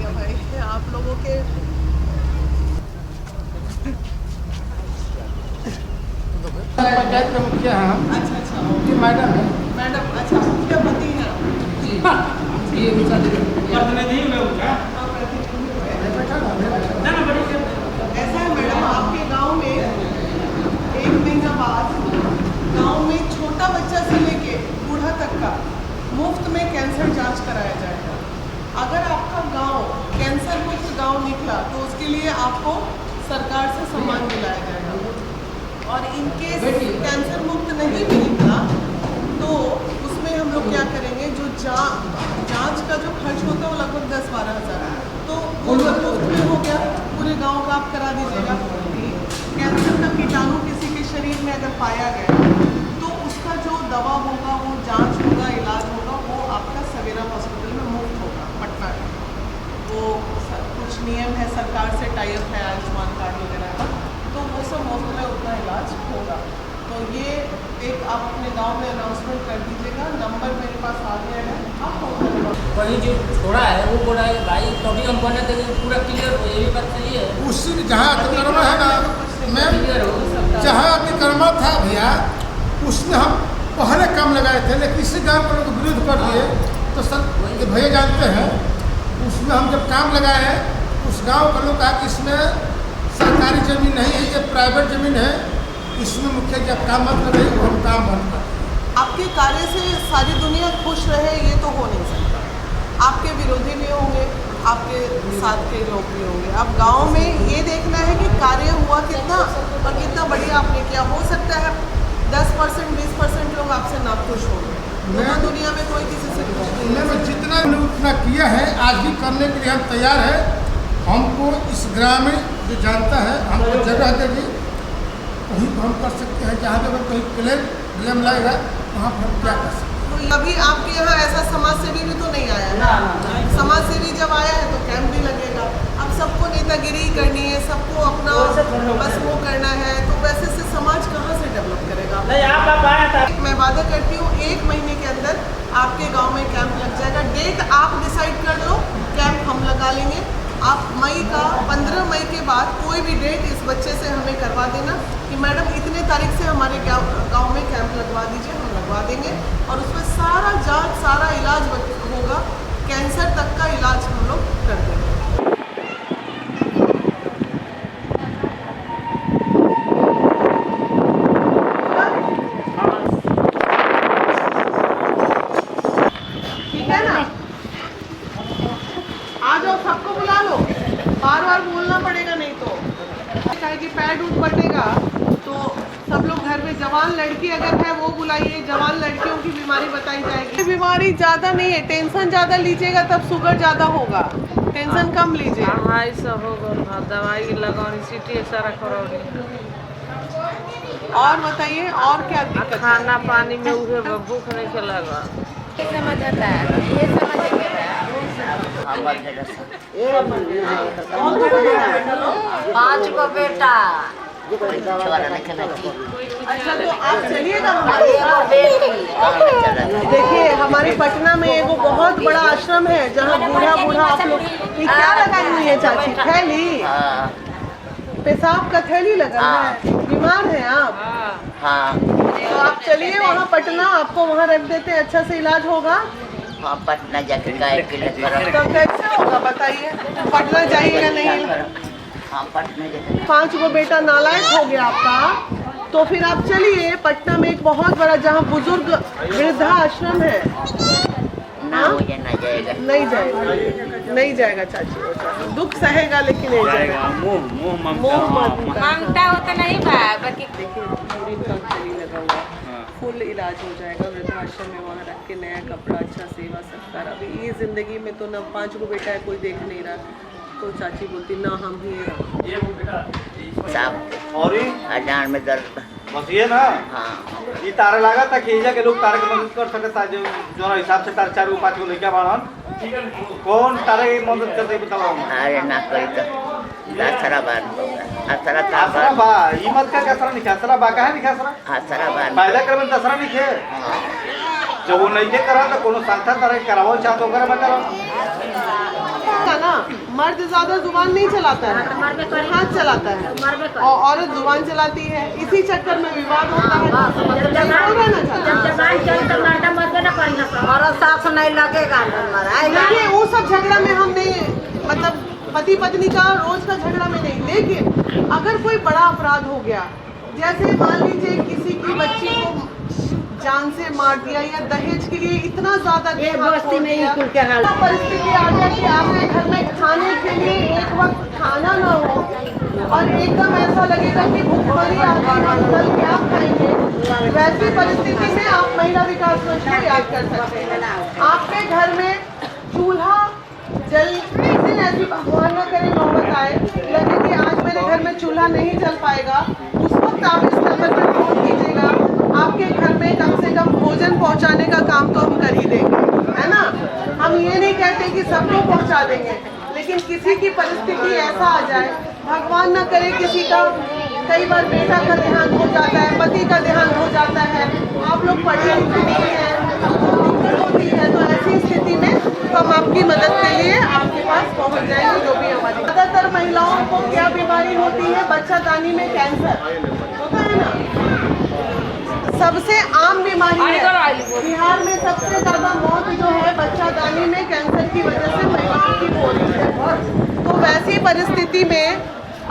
क्या भाई, आप लोगों के पंचायत का मुखिया है हम। अच्छा अच्छा ये मैडम है मैडम, अच्छा मुखिया पति हैं आप? जी। ये ऊँचा दे प्रतिनिधि में होगा। ऐसा है मैडम, आपके गांव में 1 महीना बाद गांव में छोटा बच्चा से लेके बूढ़ा तक का मुफ्त में कैंसर जांच कराया जाएगा। अगर आपका गांव कैंसर मुक्त गांव निकला तो उसके लिए आपको सरकार से सम्मान दिलाया जाएगा। और इनकेस कैंसर मुक्त नहीं भी निकला तो उसमें हम लोग क्या करेंगे, जो जांच का जो खर्च होता है वो लगभग 10-12 हज़ार है, तो वो मुफ्त में हो गया, पूरे गांव का आप करा दीजिएगा। कैंसर का कीटाणु किसी के शरीर में अगर पाया गया तो उसका जो दवा होगा, वो जांच होगा, इलाज होगा, वो आपका सवेरा हॉस्पिटल में मुफ्त होगा पटना में। वो कुछ नियम है, सरकार से टाइप है, आयुष्मान कार्ड वगैरह का, तो वो सब मुफ्त में उतना इलाज होगा। तो ये एक आप अपने गांव में अनाउंसमेंट कर दीजिएगा। नंबर मेरे पास आ गया है, आप फोन करेंगे। वही जो छोड़ा है वो बोला है भाई कभी हम बने थे पूरा क्लियर हो, ये भी बात सही है। उसी जहाँ अतिक्रमण है ना मैम, क्लियर हो जहाँ अतिक्रमण था भैया उसमें हम पहले काम लगाए थे, लेकिन इसी गाँव के लोग विरोध कर दिए। तो सर ये भैया जानते हैं, उसमें हम जब काम लगाए हैं उस गाँव के लोग कहा कि इसमें सरकारी ज़मीन नहीं है, ये प्राइवेट ज़मीन है, इसमें मुखिया जब काम मत लगे वो हम काम बंद कर। आपके कार्य से सारी दुनिया खुश रहे ये तो हो नहीं सकता। आपके विरोधी भी होंगे, आपके साथ के लोग भी होंगे। अब गांव में ये देखना है कि कार्य हुआ कितना और कितना बढ़िया आपने किया। हो सकता है 10% 20% लोग आपसे ना खुश होंगे, तो दुनिया में कोई किसी से खुश नहीं है। मैंने जितना उतना किया है, आज भी करने के लिए हम तैयार है। हमको इस ग्रामीण जो जानता है हमको जगह देगी, वहीं पर हम कर सकते हैं। जहाँ पे अगर कहीं क्लेम लगेगा वहाँ पर हम क्या कर सकते हैं। तो अभी आपके यहाँ ऐसा समाज सेवी भी तो नहीं आया ना? समाज सेवी जब आया है तो कैंप भी लगेगा। अब सबको नेतागिरी करनी है, सबको अपना बस वो करना है, तो वैसे से समाज कहाँ से डेवलप करेगा? मैं वादा करती हूँ 1 महीने के अंदर आपके गांव में कैंप लग जाएगा। डेट आप डिसाइड कर लो, कैंप हम लगा लेंगे। आप मई का 15 मई के बाद कोई भी डेट इस बच्चे से हमें करवा देना कि मैडम इतने तारीख से हमारे गांव में कैंप लगवा दीजिए, हम लगवा देंगे। और उसमें सारा जांच, सारा इलाज होगा, कैंसर तक का इलाज हम लोग कर देंगे। ठीक है ना? आ जाओ, सबको बुला लो, बार बार बोलना पड़ेगा नहीं तो चाहे कि पैड उठ बटेगा तो सब लोग घर में। जवान लड़की अगर है वो बुलाइए, जवान लड़कियों की बीमारी बताई जाएगी। बीमारी ज़्यादा नहीं है, टेंशन ज़्यादा लीजिएगा तब शुगर ज़्यादा होगा, टेंशन कम लीजिए। हाँ सब होगा, दवाई लगानी, सीटी सारा करवानी। और बताइए और क्या दिक्कत है? खाना पानी में उहे भूख नहीं के लगा। समझ आता है, ये समझेंगे ना। 5 को बेटा, अच्छा तो आप चलिएगा हमारे एगो साथ। बेटी। देखिए हमारे पटना में एगो बहुत बड़ा आश्रम है जहाँ बूढ़ा बूढ़ा आप लोग। ये क्या लगाई हुई है चाची? थैली? पेशाब का थैली लगा है? बीमार है आप? हाँ तो आप चलिए वहाँ पटना, आपको वहाँ रख देते हैं, अच्छा से इलाज होगा। हाँ, पटना जाके गाय के लिए तो कैसे होगा बताइए? पटना जाइएगा नहीं? हाँ पटना जाके 5 गो बेटा नालायक हो गया आपका, तो फिर आप चलिए पटना में एक बहुत बड़ा जहाँ बुजुर्ग वृद्धा आश्रम है। ना हो या ना जाएगा। नहीं जाएगा, नहीं जाएगा चाची, दुख सहेगा लेकिन नहीं जाएगा। मुंह मांगता हो तो नहीं बा, बाकी देखिए यूरिन का थैली लगा हुआ, फुल इलाज हो जाएगा वृद्धाश्रम में। वहाँ रख के नया कपड़ा, अच्छा सेवा सत्कार। अभी ये जिंदगी में तो ना 5 गो बेटा है, कोई देख नहीं रहा, तो चाची बोलती ना हम ही रहो। साहब और हजान में दर्द। बस ये ना हाँ ये तारे लगा था कि एजा के लोग तारे के मदद कर सकता, जो जो हिसाब से तार 4 गो 5 गो लड़का बाड़न, कौन तारे की मदद करते बताओ। अरे ना करी तो आसरा बार आसरा आसरा बा ई मत का आसरा नहीं आसरा बा काहे नहीं आसरा आसरा बार फायदा कर में आसरा नहीं खे। जब वो नहीं के करा तो कोनो संस्था तारे करावल चाहत ओकरा में करा ना मर्द ज्यादा जुबान नहीं चलाता है, हाथ चलाता है, और औरत जुबान चलाती है। इसी चक्कर में विवाद होता है। देखिए वो सब झगड़ा में हम नहीं, मतलब पति पत्नी का रोज का झगड़ा में नहीं, लेकिन अगर कोई बड़ा अपराध हो गया, जैसे मान लीजिए किसी की बच्ची को जान से मार दिया या दहेज के लिए इतना ज्यादा परिस्थिति आ जाए कि आपके घर में खाने के लिए एक वक्त खाना ना हो और एकदम ऐसा लगेगा कि भूखमरी आ गई, हम कल क्या खाएंगे, वैसी परिस्थिति में आप महिला विकास मंच को याद कर सकते हैं। आपके घर में चूल्हा जल, जिस दिन ऐसी भगवान न करे नौबत आए, लगे कि आज मेरे घर में चूल्हा नहीं जल पाएगा, उस वक्त आप इस नंबर पर फोन कीजिएगा। आपके घर में कम से कम भोजन पहुंचाने का काम तो हम कर ही देंगे, है ना। हम ये नहीं कहते कि सबको पहुंचा देंगे, लेकिन किसी की परिस्थिति ऐसा आ जाए, भगवान न करे किसी का, कई बार बेटा का देहांत हो जाता है, पति का देहांत हो जाता है, आप लोग पढ़े लिखे नहीं हैं, दिक्कत होती है, तो ऐसी स्थिति में हम आपकी मदद के लिए आपके पास पहुंच जाएंगे। जो भी हमारी ज्यादातर महिलाओं को क्या बीमारी होती है, बच्चादानी में कैंसर होता है ना, सबसे आम बीमारी है। बिहार में सबसे ज्यादा मौत जो है बच्चादानी में कैंसर की वजह से महिलाओं की हो रही है। तो वैसी परिस्थिति में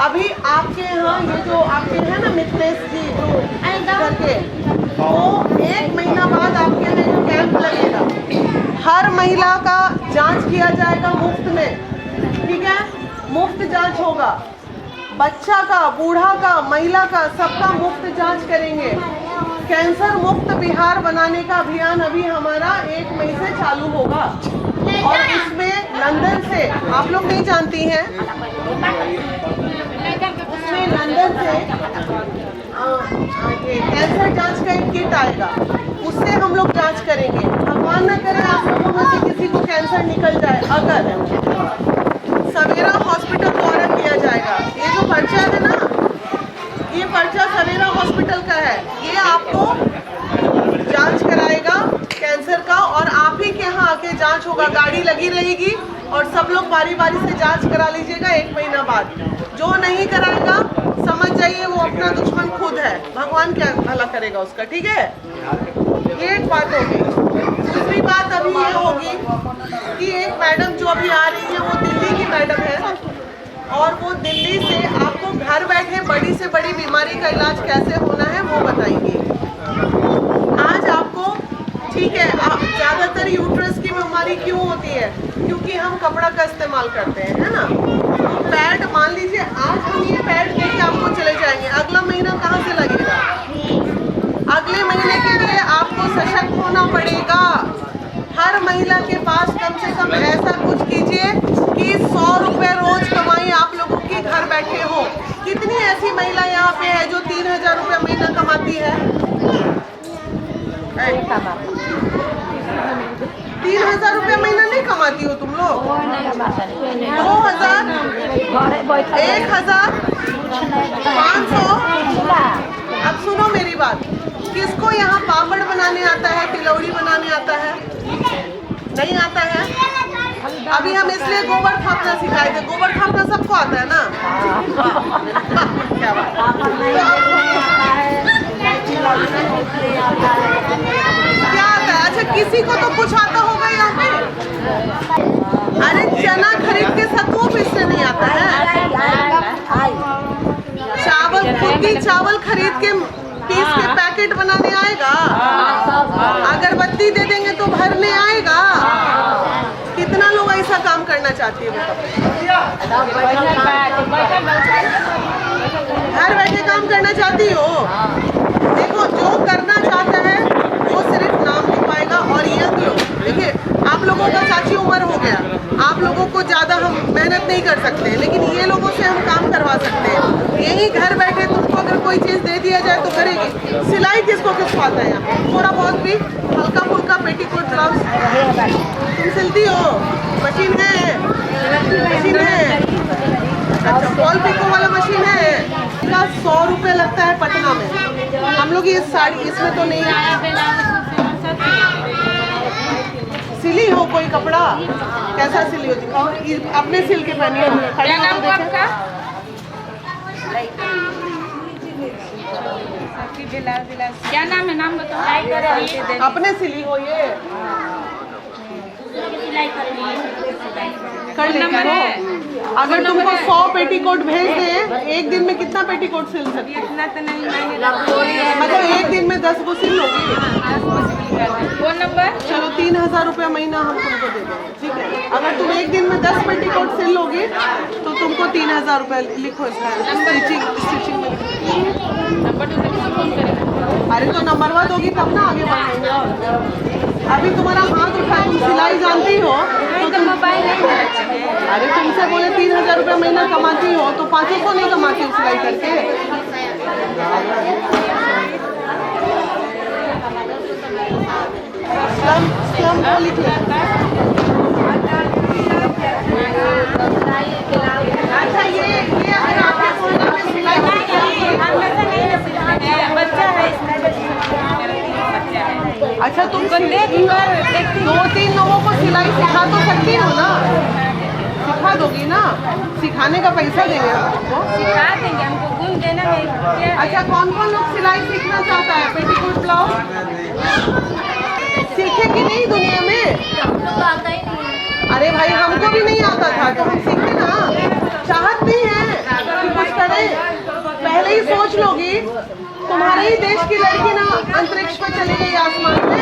अभी आपके यहाँ ये जो आपके हैं ना मित्रेश जी जो करके, वो 1 महीना बाद आपके यहाँ एक कैंप लगेगा, हर महिला का जांच किया जाएगा मुफ्त में, ठीक है, मुफ्त जांच होगा, बच्चा का, बूढ़ा का, महिला का, सबका मुफ्त जांच करेंगे। कैंसर मुक्त बिहार बनाने का अभियान अभी हमारा 1 मई से चालू होगा, और इसमें लंदन से, आप लोग नहीं जानती हैं, उसमें लंदन से ये कैंसर जांच का एक किट आएगा, उससे हम लोग जांच करेंगे। भगवान न करे आप लोगों में से किसी को कैंसर निकल जाए, अगर सवेरा हॉस्पिटल द्वारा किया जाएगा। ये जो पर्चा है ना, ये पर्चा सवेरा हॉस्पिटल का है, ये आपको जांच कराएगा कैंसर का, और आप ही के यहाँ आके जांच होगा, गाड़ी लगी रहेगी और सब लोग बारी बारी से जांच करा लीजिएगा 1 महीना बाद। जो नहीं कराएगा समझ जाइए वो अपना दुश्मन खुद है, भगवान क्या भला करेगा उसका, ठीक है। ये एक बात होगी। दूसरी बात अभी ये होगी कि एक मैडम जो अभी आ रही है वो दिल्ली की मैडम है, और वो दिल्ली से आपको घर बैठे बड़ी से बड़ी बीमारी का इलाज कैसे होना है वो बताएंगी। आज आपको, ठीक है, ज़्यादातर यूट्रस की बीमारी क्यों होती है, क्योंकि हम कपड़ा का इस्तेमाल करते हैं, है ना। पैड, मान लीजिए आज हम ये पैड देके आपको चले जाएंगे, अगला महीना कहाँ से लगेगा, अगले महीने के लिए आपको सशक्त होना पड़ेगा। हर महिला के पास कम से कम ऐसा कुछ कीजिए कि 100 रुपये रोज कमाई आप लोगों की घर बैठे हो। कितनी ऐसी महिला यहाँ पे है जो 3000 रुपये महीना कमाती है? 3000 रुपये महीना नहीं कमाती हो तुम लोग? 2000, 1000, 500। अब सुनो मेरी बात, किसको यहाँ पापड़ बनाने आता है, तिलौड़ी बनाने आता है? नहीं आता है। अभी हम इसलिए गोबर थापना सिखाए थे, गोबर थापना सबको आता है ना। क्या बात, क्या आता है? अच्छा, किसी को तो कुछ आता होगा यहाँ पे। अरे चना खरीद के सत्तू पीसने नहीं आता है, चावल खुद की चावल खरीद के पीस के पैकेट बनाने आएगा, अगरबत्ती दे देंगे तो भरने आएगा। कितना लोग ऐसा काम करना चाहती है बताओ? घर बैठे काम करना चाहती हो? देखो, जो करना चाहता है वो सिर्फ नाम नहीं पाएगा। और यंग लोग, देखिए आप लोगों का चाची उम्र हो गया, आप लोगों को ज़्यादा हम मेहनत नहीं कर सकते, लेकिन ये लोगों से हम काम करवा सकते हैं। यही घर बैठे तुमको अगर कोई चीज़ दे दिया जाए तो करेगी। सिलाई किसको किस आता है यहाँ? थोड़ा बहुत भी हल्का फुल्का पेटीकोट ब्लाउज तुम सिलती हो? मशीन है? मशीन है? अच्छा, फॉल पिको वाला मशीन है? इसका 100 रुपये लगता है पटना में। हम लोग ये साड़ी इसमें तो नहीं सिली हो, कोई कपड़ा कैसा सिली होती है और अपने सिल के पहनी हो खड़े हो तो देखें। क्या नाम है, नाम बताओ। अपने सिली हो ये कर लेती हो। अगर तुमको 100 पेटीकोट भेज दें एक दिन में कितना पेटीकोट सिल सकती है? इतना तो नहीं, मैंने मतलब एक दिन में 10 को सिल लोगी। फोन नंबर चलो 3000 रुपया महीना हम तुमको दे देंगे, ठीक है। अगर तुम एक दिन में 10 पेटीकोट सिल लोगी तो तुमको 3000 रुपया लिखो इसका स्टिचिंग में। नंबर तो किसी फोन करेगा। अरे तो नंबरवा दोगी तब ना आगे बढ़ेंगे। और अभी तुम्हारा हाथ उठा, तुम सिलाई जानती हो तो तुम मोबाइल नहीं रखते हैं। अरे तुमसे बोले 3000 रुपया महीना कमाती हो तो 500 नहीं कमाती हो सिलाई करके। स्लम को लिख ले। अच्छा ये अगर आपके कोरोना में सिलाई बच्चा है इसमें, बच्चा है। अच्छा तुम 2-3 लोगों को सिलाई सिखा तो सकती हो ना, सिखा दोगी ना, सिखाने का पैसा देंगे आपको। सिखा देंगे, हमको गुण देना है। अच्छा कौन कौन लोग सिलाई सीखना चाहता है? पेटीकोट ब्लाउज सीखे कि नहीं दुनिया में? अरे भाई हमको भी नहीं आता था तो हम सीखे ना। चाहत नहीं है कि कुछ करें, पहले ही सोच लोगी तुम्हारे ही देश की लड़की ना अंतरिक्ष पर चली गई आसमान में।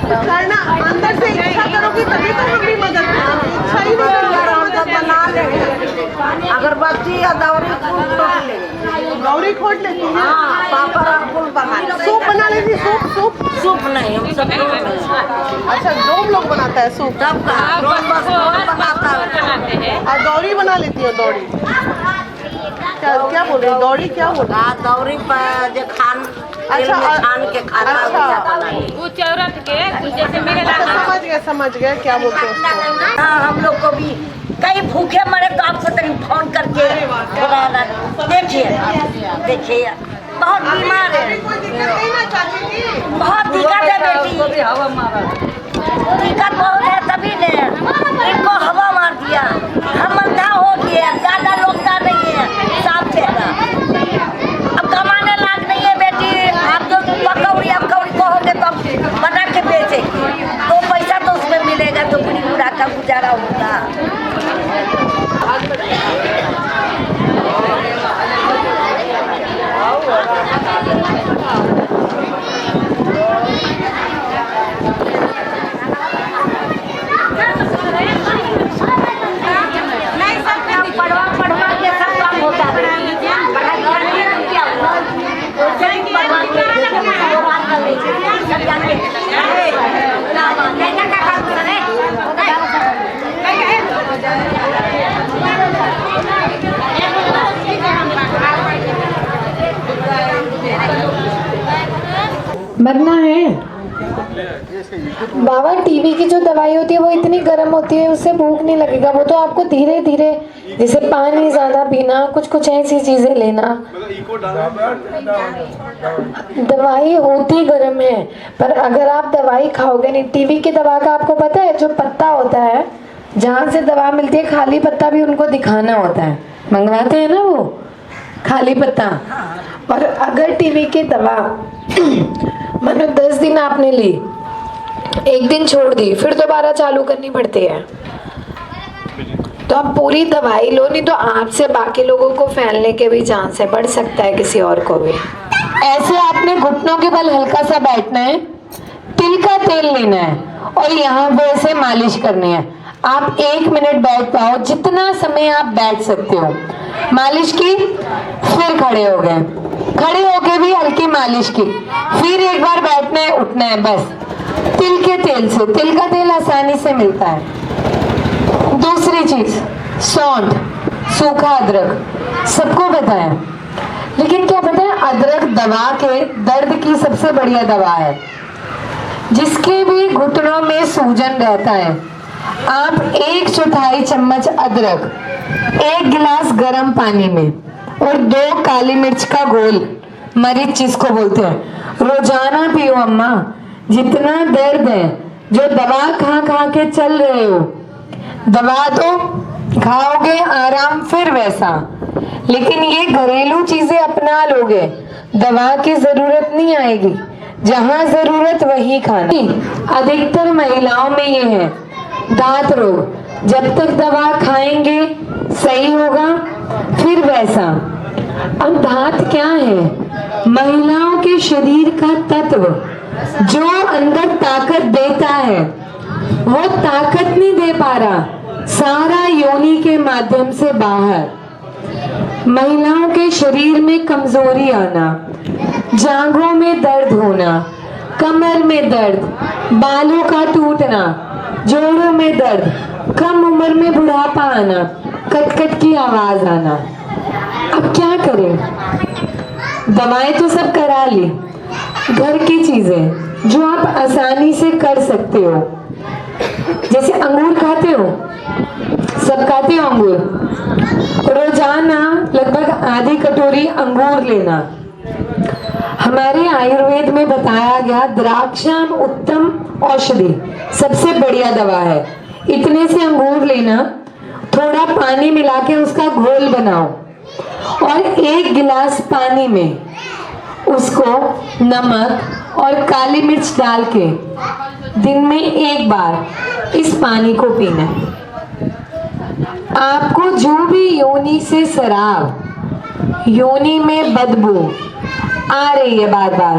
करना अंदर से इच्छा करोगी तभी तो हम भी मदद करेंगे। इच्छा ही नहीं करोगे बना लेंगे। अगरबत्ती या दौरी फूल तोड़ ले। गौरी खोट लेती है। हाँ, पापड़ फूल बना ले। सूप बना लेती, सूप सूप नहीं, हम सब लोग नहीं। अच्छा 2 लोग बनाता है सूप। सब का रोज बस रोज बनाता है। और दौरी बना लेती हो? दौरी क्या बोल रही? दौरी क्या बोल रही? हाँ, दौरी पर जो खान अच्छा, छान के खाता अच्छा। वो चौरथ के जैसे मेरे अच्छा समझ गया क्या बोलते हैं उसको। हाँ, हम लोग को भी कई भूखे मरे तो आपसे तनी फोन करके देखिए बहुत बीमार है। कोई दिक्कत नहीं ना चाची जी? बहुत दिक्कत है बेटी, दिक्कत बहुत है तभी ने इनको हवा मार दिया। हम अंधा हो गए, ज्यादा लोग का नहीं है, साफ चेहरा। अब कमाने लायक नहीं है बेटी। आप तो पकौड़ी कहोगे तो बना के बेचेंगे तो पैसा तो उसमें मिलेगा, तो पूरी पूरा का गुजारा होगा। पढ़वा के सब काम होता है। मरना है बाबा। टीबी की जो दवाई होती है वो इतनी गर्म होती है, उससे भूख नहीं लगेगा। वो तो आपको धीरे धीरे, जैसे पानी ज्यादा पीना, कुछ ऐसी चीजें लेना। दवाई होती गर्म है, पर अगर आप दवाई खाओगे नहीं। टीबी की दवा का आपको पता है, जो पत्ता होता है जहाँ से दवा मिलती है, खाली पत्ता भी उनको दिखाना होता है, मंगवाते हैं ना वो खाली पत्ता। और अगर टीबी की दवा मानो 10 दिन आपने ली, एक दिन छोड़ दी, फिर दोबारा चालू करनी पड़ती है, तो आप पूरी दवाई लो, नहीं तो आपसे बाकी लोगों को फैलने के भी चांस है, बढ़ सकता है किसी और को भी। ऐसे आपने घुटनों के बल हल्का सा बैठना है, तिल का तेल लेना है और यहाँ पे ऐसे मालिश करनी है। आप 1 मिनट बैठ पाओ, जितना समय आप बैठ सकते हो। मालिश की, फिर खड़े हो गए, खड़े होके भी हल्की मालिश की, फिर एक बार बैठना है, उठना है, बस। तिल के तेल से, तिल का तेल आसानी से मिलता है। दूसरी चीज, सौंठ, सूखा अदरक, सबको पता है, लेकिन क्या पता है, अदरक दवा के दर्द की सबसे बढ़िया दवा है। जिसके भी घुटनों में सूजन रहता है, आप 1/4 चम्मच अदरक 1 गिलास गर्म पानी में और 2 काली मिर्च का घोल, मरीच जिसको बोलते हैं, रोजाना पियो अम्मा। जितना दर्द है जो दवा खा खा के चल रहे हो, दवा तो खाओगे आराम फिर वैसा, लेकिन ये घरेलू चीजें अपना लोगे, दवा की जरूरत नहीं आएगी। जहाँ जरूरत वही खाना। अधिकतर महिलाओं में ये है दांत रोग, जब तक दवा खाएंगे सही होगा फिर वैसा। अब दांत क्या है? महिलाओं के शरीर का तत्व जो अंदर ताकत देता है, वो ताकत नहीं दे पा रहा, सारा योनि के माध्यम से बाहर। महिलाओं के शरीर में कमजोरी आना, जांघों में दर्द होना, कमर में दर्द, बालों का टूटना, जोड़ों में दर्द, कम उम्र में बुढ़ापा आना, कट-कट की आवाज आना। अब क्या करें? दवाएं तो सब करा ली, घर की चीजें जो आप आसानी से कर सकते हो, जैसे अंगूर खाते हो, सब खाते हो अंगूर, रोजाना लगभग आधी कटोरी अंगूर लेना। हमारे आयुर्वेद में बताया गया द्राक्षाम उत्तम औषधि, सबसे बढ़िया दवा है। इतने से अंगूर लेना, थोड़ा पानी मिला के उसका घोल बनाओ और 1 गिलास पानी में उसको नमक और काली मिर्च डाल के दिन में 1 बार इस पानी को पीना है। आपको जो भी योनि से शराब, योनि में बदबू आ रही है बार बार,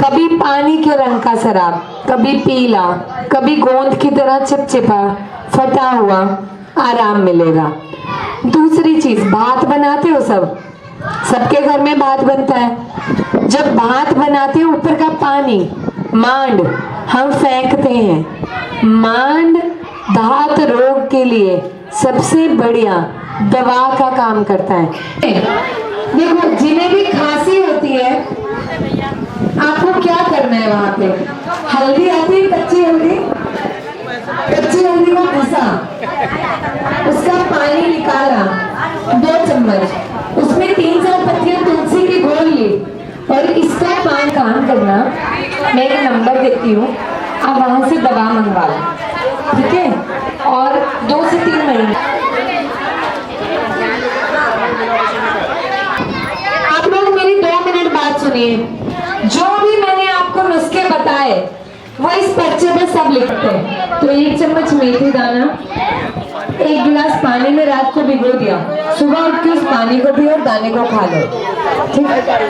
कभी पानी के रंग का शराब, कभी पीला, कभी गोंद की तरह चिपचिपा फटा हुआ, आराम मिलेगा। दूसरी चीज, भात बनाते हो सब, सबके घर में भात बनता है। जब भात बनाते हो ऊपर का पानी मांड हम फेंकते हैं। मांड दांत रोग के लिए सबसे बढ़िया दवा का काम करता है। देखो, जिन्हें भी खांसी होती है आपको क्या करना है? वहां पे हल्दी आती है, कच्ची हल्दी, कच्ची हल्दी को घिसा, उसका पानी निकाला 2 चम्मच, उसमें 3-4 पत्तियां तुलसी की घोल ली और इसका पान काम करना। मैं एक नंबर देती हूँ, आप वहां से दवा मंगवा लो, ठीक है? और 2 से 3 महीने आप लोग मेरी 2 मिनट बात सुनिए। जो भी मैंने आपको नुस्खे बताए वो इस पर्चे पे सब लिखते हैं। तो 1 चम्मच मेथी दाना 1 गिलास पानी में रात को भिगो दिया, सुबह उठ के उस पानी को भी और दाने को खा लो, ठीक है?